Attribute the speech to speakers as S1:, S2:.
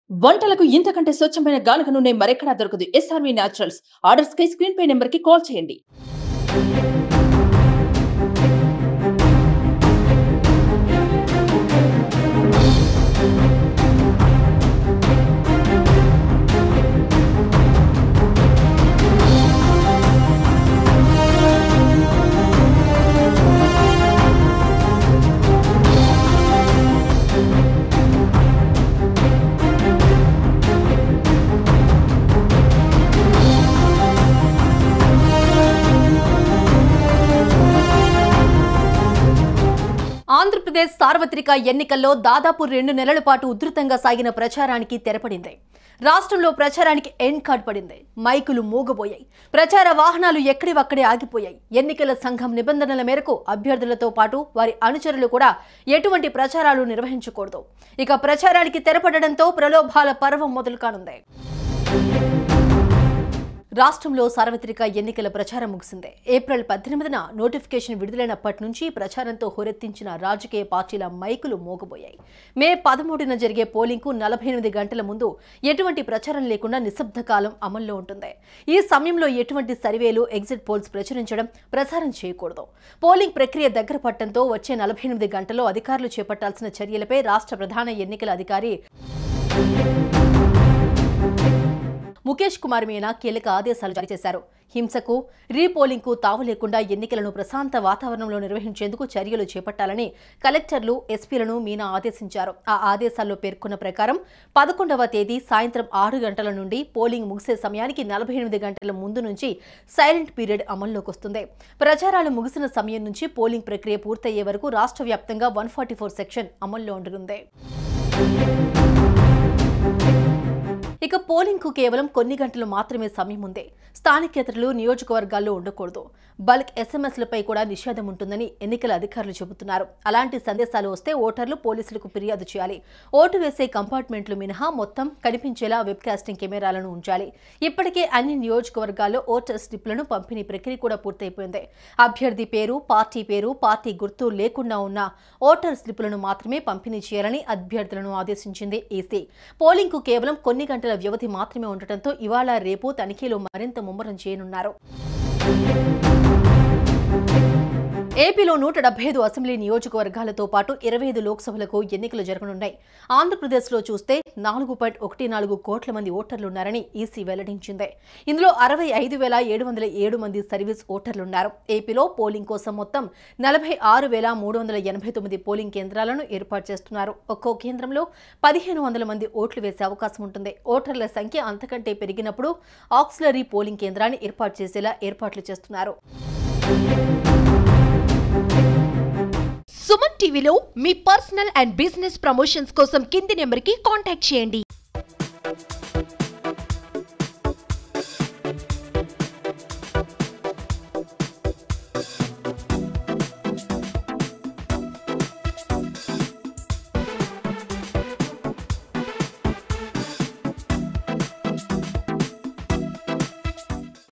S1: వంటలకు ఇంతకంటే స్వచ్ఛమైన గానుగ నూనె మరెక్కడా దొరకదు. SRV naturals. ఆర్డర్స్ కై స్క్రీన్ పై నెంబర్ కి కాల్ చేయండి.
S2: ఆంధ్రప్రదేశ్ సార్వత్రిక ఎన్నికల్లో దాదాపు 2 నెలల పాటు ఉధృతంగా సాగిన ప్రచారానికి తెరపడింది. రాష్ట్రంలో ప్రచారానికి ఎండ్ కార్డ్ పడింది. మైకులు మూగబోయాయి. ప్రచార వాహనాలు ఎక్కడివక్కడే ఆగిపోయాయి. ఎన్నికల సంఘం నిబంధనల మేరకు అభ్యర్థులతో పాటు వారి అనుచరులు కూడా ఎటువంటి ప్రచారాలు నిర్వహించకూడదు. ఇక ప్రచారానికి తెరపడడంతో ప్రలోభాల పర్వం మొదలు కానుంది. రాష్ట్రంలో సార్వత్రిక ఎన్నికల ప్రచారం ముగిసింది. ఏప్రిల్ 18న నోటిఫికేషన్ విడుదలైనప్పటి నుంచి ప్రచారంతో హోరెత్తించిన రాజకీయ పార్టీల మైకులు మోగబోయాయి. మే 13న జరిగే పోలింగ్కు 48 గంటల ముందు ఎటువంటి ప్రచారం లేకుండా నిశ్శబ్ద కాలం అమల్లో ఉంటుంది. ఈ సమయంలో ఎటువంటి సర్వేలు, ఎగ్జిట్ పోల్స్ ప్రచారం చేయకూడదు. పోలింగ్ ప్రక్రియ దగ్గర పడటంతో వచ్చే 48 గంటల్లో అధికారులు చేపట్టాల్సిన చర్యలపై రాష్ట్ర ప్రధాన ఎన్నికల అధికారి ముఖేష్ కుమార్ మీనా కీలక ఆదేశాలు జారీ చేశారు. హింసకు, రీపోలింగ్కు తావు లేకుండా ఎన్నికలను ప్రశాంత వాతావరణంలో నిర్వహించేందుకు చర్యలు చేపట్టాలని కలెక్టర్లు, ఎస్పీలను మీనా ఆదేశించారు. ఆ ఆదేశాల్లో పేర్కొన్న ప్రకారం 11వ తేదీ సాయంత్రం 6 గంటల నుండి పోలింగ్ ముగిసే సమయానికి 48 గంటల ముందు నుంచి సైలెంట్ పీరియడ్ అమల్లోకి వస్తుంది. ప్రచారాలు ముగిసిన సమయం నుంచి పోలింగ్ ప్రక్రియ పూర్తయ్యే వరకు రాష్ట్ర వ్యాప్తంగా 144 సెక్షన్ అమల్లో ఉండనుంది. ఇక పోలింగ్ కు కేవలం కొన్ని గంటలు మాత్రమే సమయం ఉంది. స్థానికేతరులు నియోజకవర్గాల్లో ఉండకూడదు. బల్క్ ఎస్ఎంఎస్లపై కూడా నిషేధం ఉంటుందని ఎన్నికల అధికారులు చెబుతున్నారు. అలాంటి సందేశాలు వస్తే ఓటర్లు పోలీసులకు ఫిర్యాదు చేయాలి. ఓటు వేసే కంపార్ట్మెంట్లు మినహా మొత్తం కనిపించేలా వెబ్కాస్టింగ్ కెమెరాలను ఉంచాలి. ఇప్పటికే అన్ని నియోజకవర్గాల్లో ఓటర్ స్లిప్లను పంపిణీ ప్రక్రియ కూడా పూర్తయిపోయింది. అభ్యర్థి పేరు, పార్టీ గుర్తు లేకుండా ఉన్న ఓటర్ స్లిప్లను మాత్రమే పంపిణీ చేయాలని అభ్యర్థులను ఆదేశించింది ఈసీ. పోలింగ్ కు కేవలం కొన్ని గంటల వ్యవధి మాత్రమే ఉండటంతో ఇవాళ రేపు తనిఖీలు మరింత ముమ్మరం చేయనున్నారు. ఏపీలో 175 అసెంబ్లీ నియోజకవర్గాలతో పాటు 25 లోక్సభలకు ఎన్నికలు జరగనున్నాయి. ఆంధ్రప్రదేశ్లో చూస్తే 4.14 కోట్ల మంది ఓటర్లున్నారని ఈసీ వెల్లడించింది. ఇందులో 65,707 మంది సర్వీస్ ఓటర్లున్నారు. ఏపీలో పోలింగ్ కోసం మొత్తం 46,389 పోలింగ్ కేంద్రాలను ఏర్పాటు చేస్తున్నారు. ఒక్కో కేంద్రంలో 1,500 మంది ఓట్లు వేసే అవకాశం ఉంటుంది. ఓటర్ల సంఖ్య అంతకంటే పెరిగినప్పుడు ఆక్సిలరీ పోలింగ్ కేంద్రాన్ని ఏర్పాటు చేసేలా ఏర్పాట్లు చేస్తున్నారు.
S3: సుమన్ టీవీలో మీ పర్సనల్ అండ్ బిజినెస్ ప్రమోషన్స్ కోసం కింది నెంబర్కి కాంటాక్ట్ చేయండి.